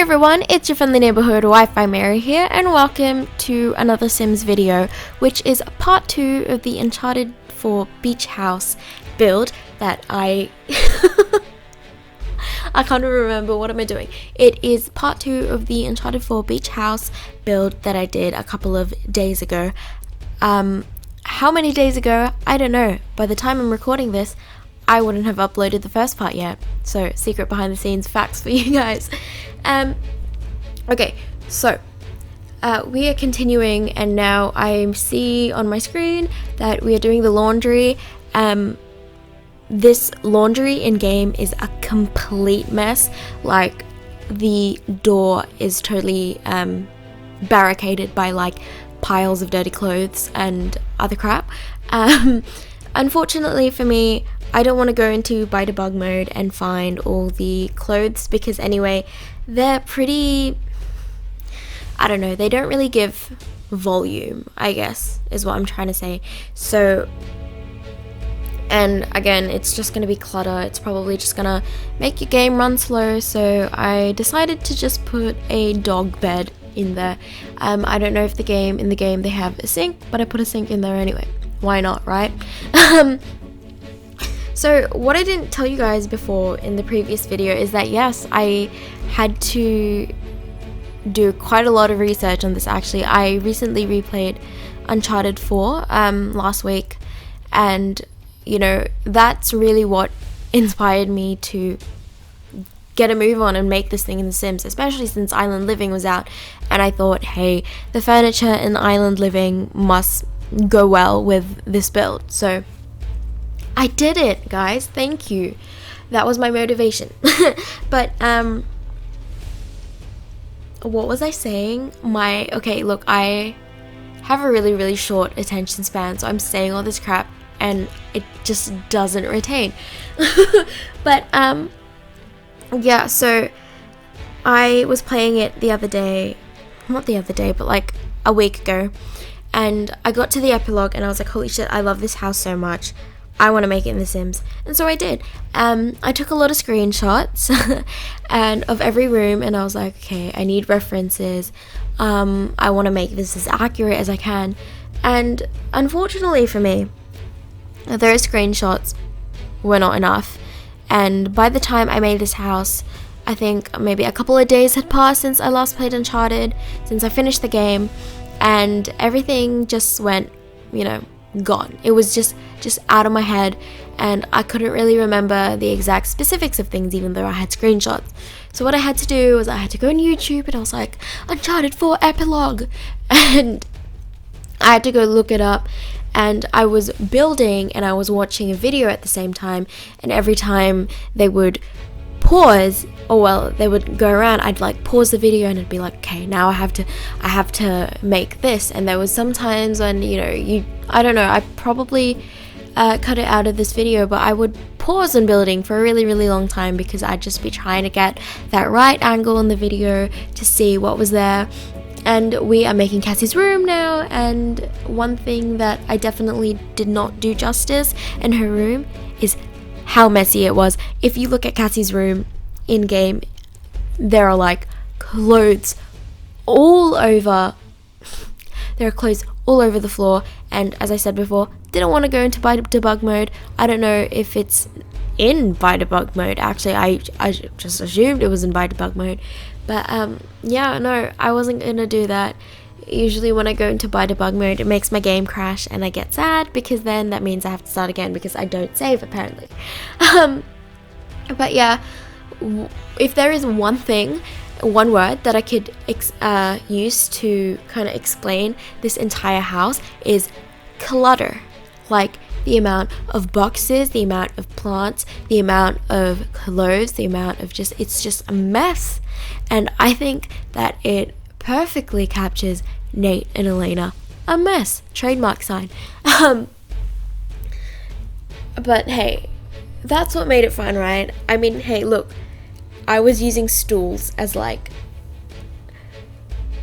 everyone, it's your friendly neighborhood wifimary here, and welcome to another Sims video, which is part 2 of the Uncharted 4 beach house build that I can't remember what am I doing. It is part 2 of the Uncharted 4 beach house build that I did a couple of days ago. How many days ago? I don't know. By the time I'm recording this, I wouldn't have uploaded the first part yet. So, secret behind the scenes facts for you guys. Okay, so we are continuing, and now I see on my screen that we are doing the laundry. This laundry in game is a complete mess. Like, the door is totally barricaded by like piles of dirty clothes and other crap. Unfortunately for me, I don't want to go into buy debug mode and find all the clothes, because anyway, they're pretty, I don't know, they don't really give volume, I guess, is what I'm trying to say. So, and again, it's just going to be clutter. It's probably just going to make your game run slow, so I decided to just put a dog bed in there. I don't know if in the game they have a sink, but I put a sink in there anyway. Why not, right? So what I didn't tell you guys before in the previous video is that yes, I had to do quite a lot of research on this. Actually, I recently replayed Uncharted 4 last week, and you know, that's really what inspired me to get a move on and make this thing in The Sims, especially since Island Living was out, and I thought, hey, the furniture in Island Living must go well with this build. So I did it, guys. Thank you. That was my motivation. But what was I saying? Okay, look, I have a really short attention span, so I'm saying all this crap and it just doesn't retain. But yeah, so I was playing it the other day, not the other day, but like a week ago, and I got to the epilogue and I was like, holy shit, I love this house so much. I want to make it in The Sims. And so I did. I took a lot of screenshots and of every room, and I was like, okay, I need references. I want to make this as accurate as I can. And unfortunately for me, those screenshots were not enough. And by the time I made this house, I think maybe a couple of days had passed since I last played Uncharted, since I finished the game, and everything just went, you know, gone. It was just out of my head, and I couldn't really remember the exact specifics of things, even though I had screenshots. So what I had to do was I had to go on YouTube, and I was like, Uncharted 4 epilogue, and I had to go look it up. And I was building and I was watching a video at the same time, and every time they would pause, or well, they would go around, I'd like pause the video and I'd be like, okay, now I have to make this. And there was sometimes when, you know, I don't know, I probably cut it out of this video, but I would pause on building for a really long time, because I'd just be trying to get that right angle in the video to see what was there. And we are making Cassie's room now, and one thing that I definitely did not do justice in her room is how messy it was. If you look at Cassie's room in game, there are like clothes all over. There are clothes all over the floor, and as I said before, didn't want to go into buy debug mode. I don't know if it's in buy debug mode. Actually, I just assumed it was in buy debug mode. But yeah, no, I wasn't gonna do that. Usually when I go into buy debug mode, it makes my game crash and I get sad, because then that means I have to start again because I don't save, apparently. But yeah, if there is one word that I could use to kind of explain this entire house, is clutter. Like, the amount of boxes, the amount of plants, the amount of clothes, the amount of it's just a mess. And I think that it perfectly captures Nate and Elena. A mess. Trademark sign. But hey, that's what made it fun, right? I mean, hey, look, I was using stools as like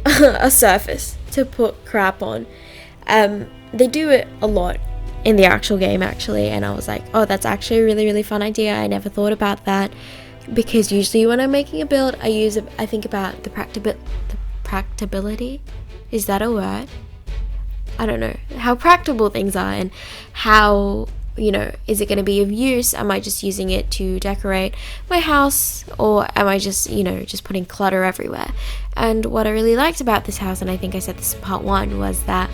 a surface to put crap on. They do it a lot in the actual game, actually, and I was like, oh, that's actually a really fun idea. I never thought about that. because usually when I'm making a build, I think about the practicability. Is that a word? I don't know. How practical things are, and how, is it going to be of use? Am I just using it to decorate my house, or am I just, just putting clutter everywhere? And what I really liked about this house, and I think I said this in part 1, was that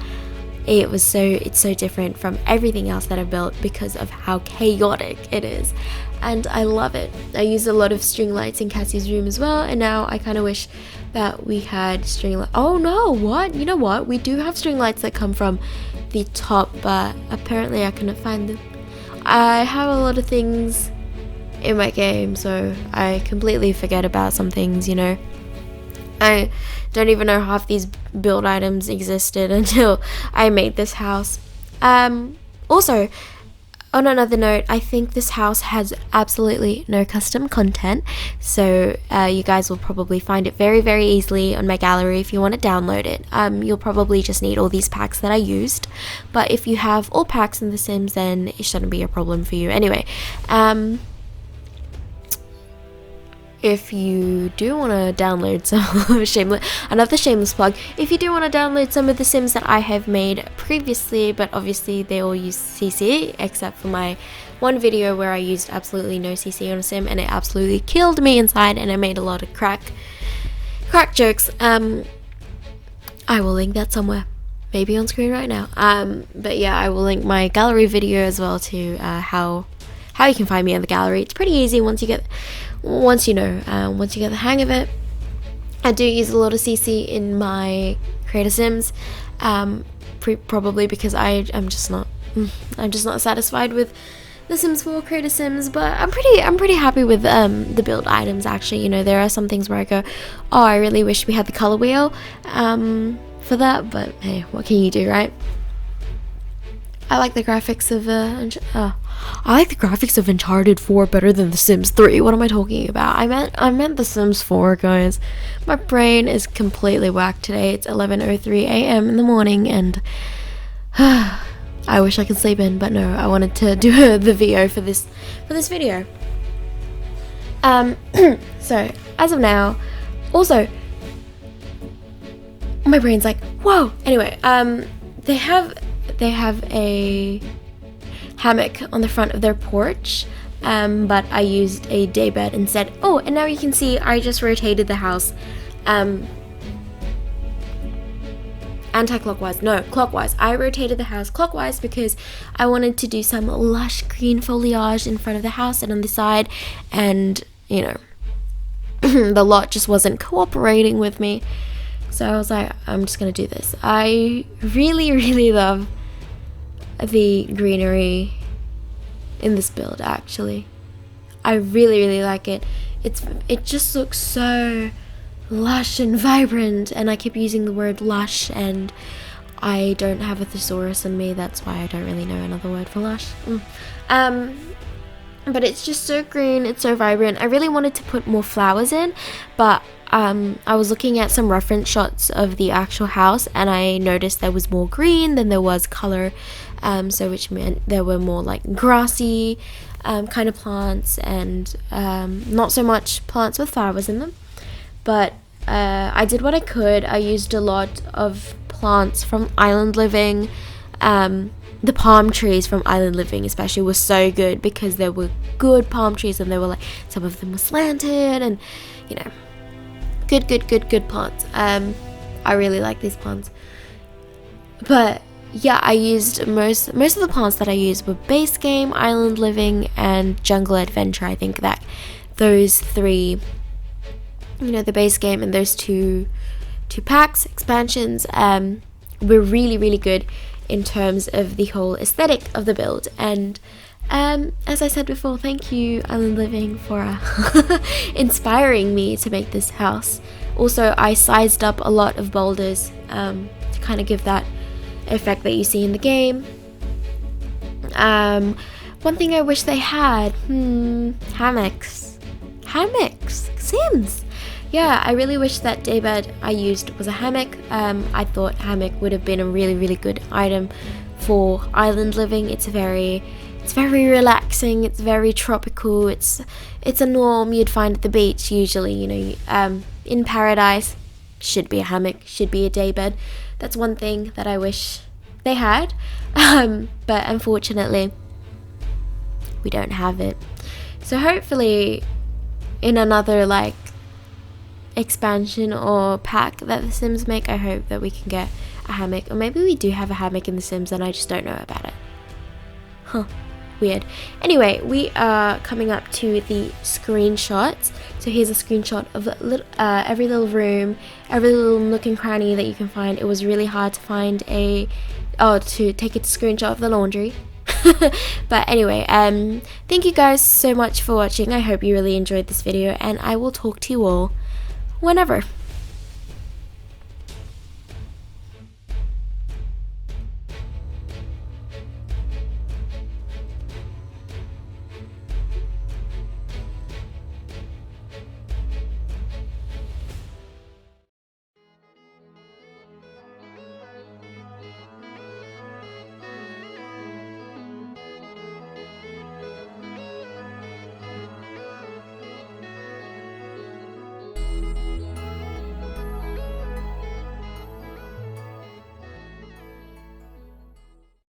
it's so different from everything else that I've built because of how chaotic it is, and I love it. I used a lot of string lights in Cassie's room as well, and now I kind of wish that we had string lights. Oh no, what? You know what? We do have string lights that come from the top, but apparently I couldn't find them. I have a lot of things in my game, so I completely forget about some things, I don't even know half these build items existed until I made this house. Also, on another note, I think this house has absolutely no custom content, so you guys will probably find it very, very easily on my gallery if you want to download it. You'll probably just need all these packs that I used, but if you have all packs in The Sims, then it shouldn't be a problem for you. Anyway, if you do want to download another shameless plug, if you do want to download some of the Sims that I have made previously, but obviously they all use CC, except for my one video where I used absolutely no CC on a Sim, and it absolutely killed me inside, and I made a lot of crack jokes. I will link that somewhere, maybe on screen right now. But yeah, I will link my gallery video as well to how you can find me in the gallery. It's pretty easy once you get the hang of it. I do use a lot of CC in my creator Sims, probably because I'm just not satisfied with the Sims 4 creator Sims, but I'm pretty happy with the build items. Actually, there are some things where I go, oh, I really wish we had the color wheel for that, but hey, what can you do, right? I like the graphics of Uncharted 4 better than The Sims 3. What am I talking about? I meant The Sims 4, guys. My brain is completely whacked today. It's 11:03 a.m. in the morning, and I wish I could sleep in, but no, I wanted to do the VO for this video. So as of now, also my brain's like, whoa. Anyway, they have a hammock on the front of their porch, but I used a daybed instead. Oh, and now you can see I just rotated the house clockwise. I rotated the house clockwise because I wanted to do some lush green foliage in front of the house and on the side, and the lot just wasn't cooperating with me, so I was like, I'm just gonna do this. I really, really love the greenery in this build. Actually, I really, really like it. It just looks so lush and vibrant, and I keep using the word lush, and I don't have a thesaurus in me, that's why I don't really know another word for lush. But it's just so green, it's so vibrant. I really wanted to put more flowers in, but I was looking at some reference shots of the actual house, and I noticed there was more green than there was color, so which meant there were more like grassy kind of plants, and not so much plants with flowers in them. But I did what I could. I used a lot of plants from Island Living. The palm trees from Island Living especially were so good because there were good palm trees, and they were like, some of them were slanted, and good plants. I really like these plants. But yeah, I used most of the plants that I used were Base Game, Island Living, and Jungle Adventure. I think that those three, the Base Game and those two packs, expansions, were really, really good in terms of the whole aesthetic of the build. And as I said before, thank you, Island Living, for inspiring me to make this house. Also, I sized up a lot of boulders to kind of give that effect that you see in the game. One thing I wish they had, hammocks, Sims. Yeah, I really wish that daybed I used was a hammock. I thought hammock would have been a really, really good item for Island Living. It's very It's very relaxing, it's very tropical, it's a norm you'd find at the beach usually, you know, in paradise. Should be a hammock, should be a daybed. That's one thing that I wish they had, but unfortunately we don't have it. So hopefully in another like expansion or pack that the Sims make, I hope that we can get a hammock, or maybe we do have a hammock in the Sims and I just don't know about it. Huh, weird. Anyway, we are coming up to the screenshots. So here's a screenshot of every little room, every little nook and cranny that you can find. It was really hard to find to take a screenshot of the laundry. But anyway, thank you guys so much for watching. I hope you really enjoyed this video, and I will talk to you all whenever.